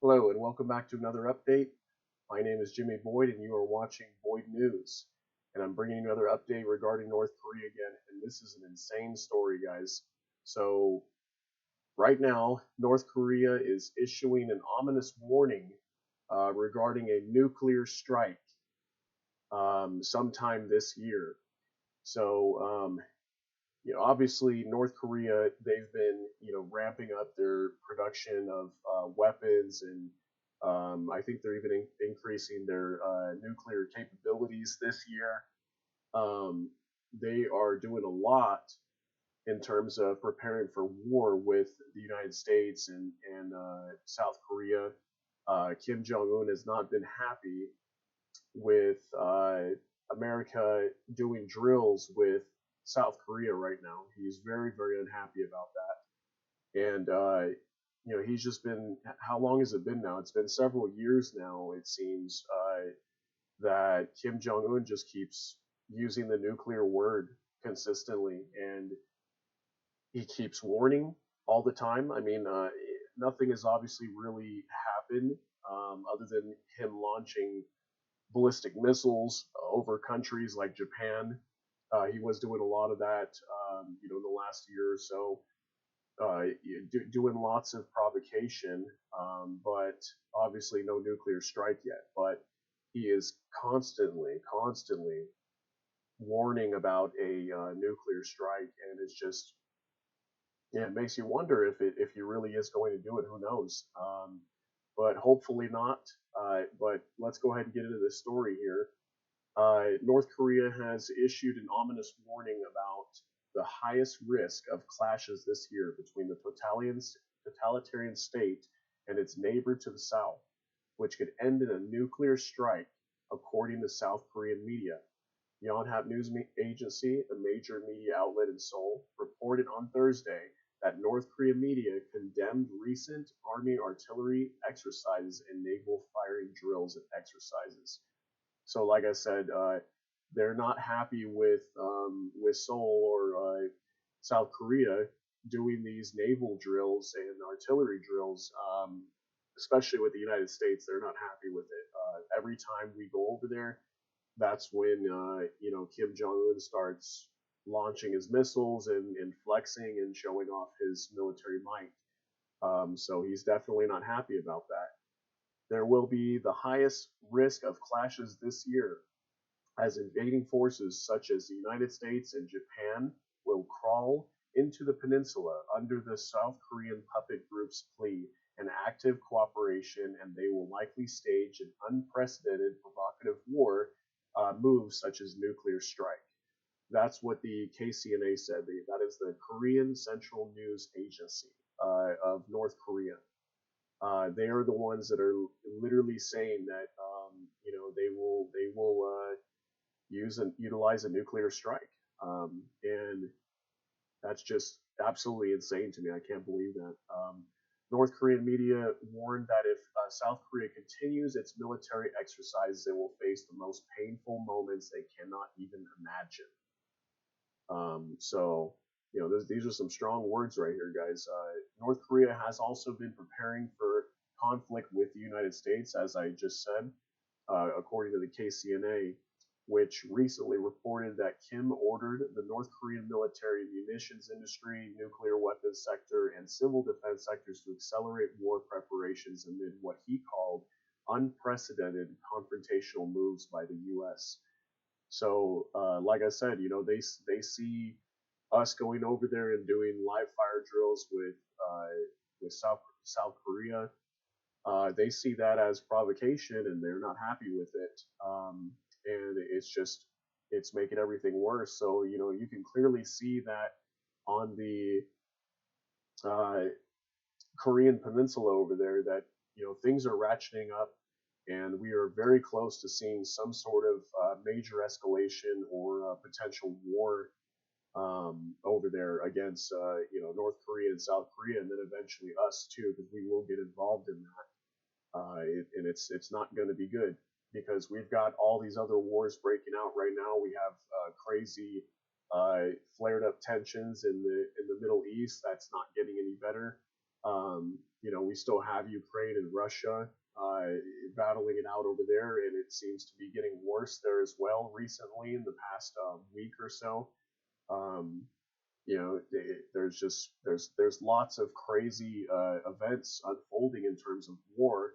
Hello, and welcome back to another update. My name is Jimmy Boyd, and you are watching Boyd News. And I'm bringing you another update regarding North Korea again. And this is an insane story, guys. So, right now, North Korea is issuing an ominous warning regarding a nuclear strike sometime this year. So, obviously North Korea, they've been ramping up their production of weapons, and I think they're even increasing their nuclear capabilities this year. Um, they are doing a lot in terms of preparing for war with the United States and South Korea. Kim Jong Un has not been happy with America doing drills with South Korea right now. He's very, very unhappy about that. And, he's just been, how long has it been now? It's been several years now, it seems, that Kim Jong un just keeps using the nuclear word consistently. And he keeps warning all the time. I mean, nothing has obviously really happened other than him launching ballistic missiles over countries like Japan. He was doing a lot of that, in the last year or so, doing lots of provocation, but obviously no nuclear strike yet. But he is constantly warning about a nuclear strike, and it's just, yeah, it makes you wonder if he really is going to do it. Who knows? But hopefully not. But let's go ahead and get into this story here. North Korea has issued an ominous warning about the highest risk of clashes this year between the totalitarian state and its neighbor to the south, which could end in a nuclear strike, according to South Korean media. Yonhap News Agency, a major media outlet in Seoul, reported on Thursday that North Korean media condemned recent army artillery exercises and naval firing drills and exercises. So, like I said, they're not happy with Seoul or South Korea doing these naval drills and artillery drills, especially with the United States. They're not happy with it. Every time we go over there, that's when Kim Jong Un starts launching his missiles and flexing and showing off his military might. So he's definitely not happy about that. There will be the highest risk of clashes this year, as invading forces such as the United States and Japan will crawl into the peninsula under the South Korean puppet group's plea and active cooperation, and they will likely stage an unprecedented provocative war move such as nuclear strike. That's what the KCNA said. That is the Korean Central News Agency of North Korea. They are the ones that are literally saying that they will use and utilize a nuclear strike. And that's just absolutely insane to me. I can't believe that. North Korean media warned that if South Korea continues its military exercises, it will face the most painful moments they cannot even imagine. So, these are some strong words right here, guys. North Korea has also been preparing for conflict with the United States, as I just said, according to the KCNA, which recently reported that Kim ordered the North Korean military, munitions industry, nuclear weapons sector, and civil defense sectors to accelerate war preparations amid what he called unprecedented confrontational moves by the U.S. So, like I said, they see us going over there and doing live fire drills with South Korea. They see that as provocation, and they're not happy with it. And it's making everything worse. So you can clearly see that on the uh, Korean Peninsula over there, that things are ratcheting up, and we are very close to seeing some sort of major escalation or potential war over there against North Korea and South Korea, and then eventually us too, because we will get involved in that, and it's not going to be good because we've got all these other wars breaking out right now. We have crazy flared up tensions in the Middle East. That's not getting any better. We still have Ukraine and Russia uh, battling it out over there, and it seems to be getting worse there as well recently in the past week or so. Um, there's lots of crazy events unfolding in terms of war,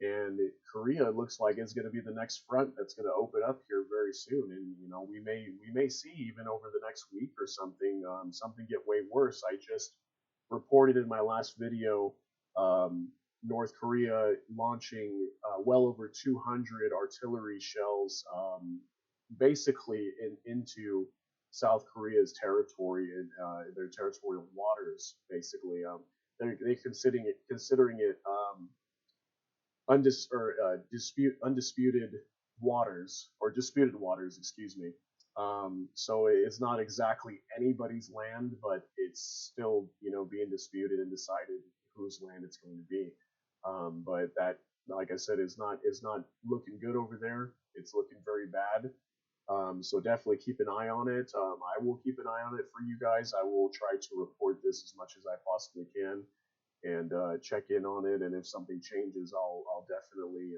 and Korea looks like it's going to be the next front that's going to open up here very soon. And we may see even over the next week or something something get way worse. I just reported in my last video North Korea launching well over 200 artillery shells, basically into South Korea's territory and their territorial waters. Basically, they're considering it undisputed waters, or disputed waters, excuse me. So it's not exactly anybody's land, but it's still being disputed and decided whose land it's going to be. But that, like I said, is not looking good over there. It's looking very bad. So definitely keep an eye on it. I will keep an eye on it for you guys. I will try to report this as much as I possibly can and check in on it. And if something changes, I'll definitely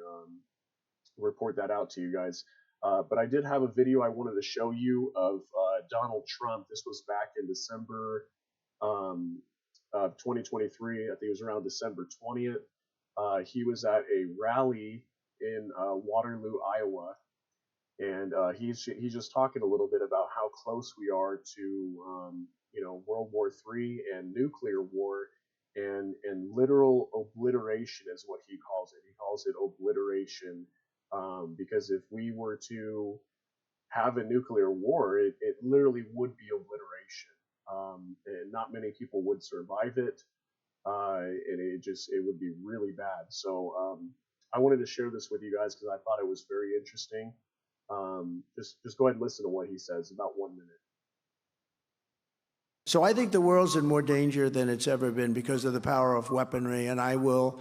report that out to you guys. But I did have a video I wanted to show you of Donald Trump. This was back in December um, of 2023. I think it was around December 20th. He was at a rally in Waterloo, Iowa, and he's just talking a little bit about how close we are to World War III and nuclear war, and literal obliteration is what he calls it. He calls it obliteration, because if we were to have a nuclear war, it literally would be obliteration, and not many people would survive it, and it would be really bad. So I wanted to share this with you guys because I thought it was very interesting. Just go ahead and listen to what he says. About 1 minute. So I think the world's in more danger than it's ever been because of the power of weaponry, and I will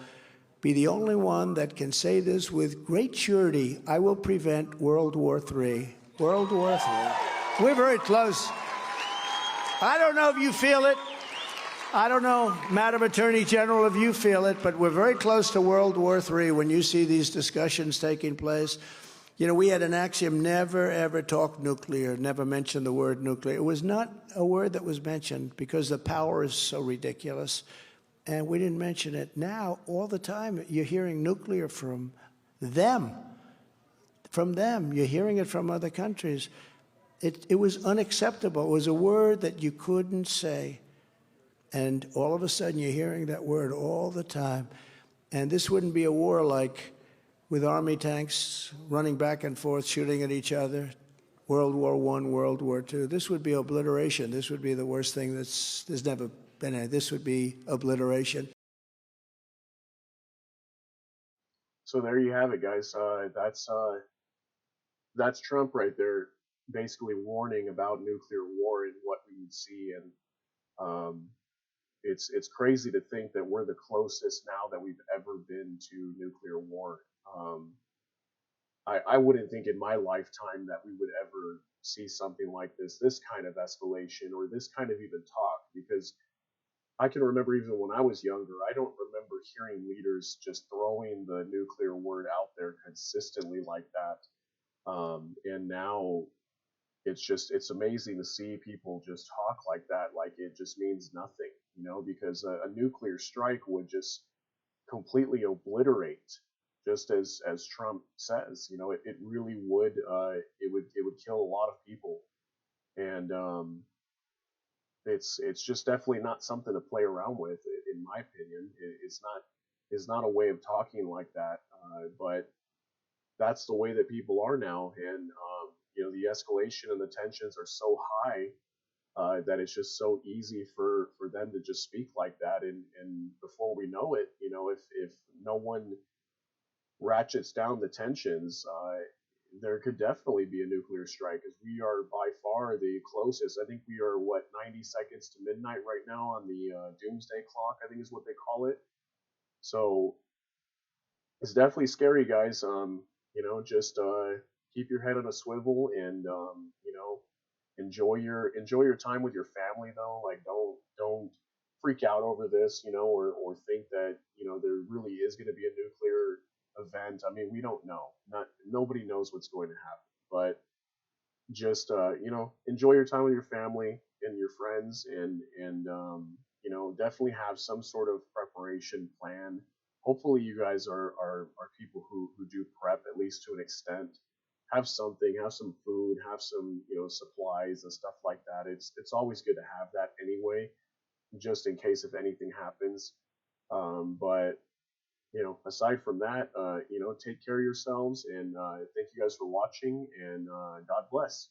be the only one that can say this with great surety. I will prevent World War III. World War III. We're very close. I don't know if you feel it. I don't know, Madam Attorney General, if you feel it, but we're very close to World War III when you see these discussions taking place. We had an axiom: never, ever talk nuclear, never mention the word nuclear. It was not a word that was mentioned because the power is so ridiculous, and we didn't mention it. Now, all the time, you're hearing nuclear from them. From them. You're hearing it from other countries. It was unacceptable. It was a word that you couldn't say. And all of a sudden, you're hearing that word all the time. And this wouldn't be a war like with army tanks running back and forth, shooting at each other, World War I, World War II. This would be obliteration. This would be the worst thing there's never been. This would be obliteration. So there you have it, guys. That's Trump right there, basically warning about nuclear war and what we would see. And um, it's crazy to think that we're the closest now that we've ever been to nuclear war. I wouldn't think in my lifetime that we would ever see something like this kind of escalation or this kind of even talk, because I can remember even when I was younger, I don't remember hearing leaders just throwing the nuclear word out there consistently like that. And now it's amazing to see people just talk like that, like it just means nothing, because a nuclear strike would just completely obliterate, just as Trump says. It really would. It would kill a lot of people, and it's just definitely not something to play around with, in my opinion. It's not a way of talking like that, but that's the way that people are now, and the escalation and the tensions are so high that it's just so easy for them to just speak like that, and before we know it, if no one ratchets down the tensions, there could definitely be a nuclear strike, because we are by far the closest. I think we are 90 seconds to midnight right now on the doomsday clock, I think is what they call it. So it's definitely scary, guys. Just keep your head on a swivel, and enjoy your time with your family, though. Like, don't freak out over this, or think that there really is going to be a nuclear event. I mean, we don't know. Not nobody knows what's going to happen, but just enjoy your time with your family and your friends, and definitely have some sort of preparation plan. Hopefully you guys are people who do prep at least to an extent. Have something, have some food, have some supplies and stuff like that. It's always good to have that anyway, just in case if anything happens. But aside from that, take care of yourselves, and thank you guys for watching, and God bless.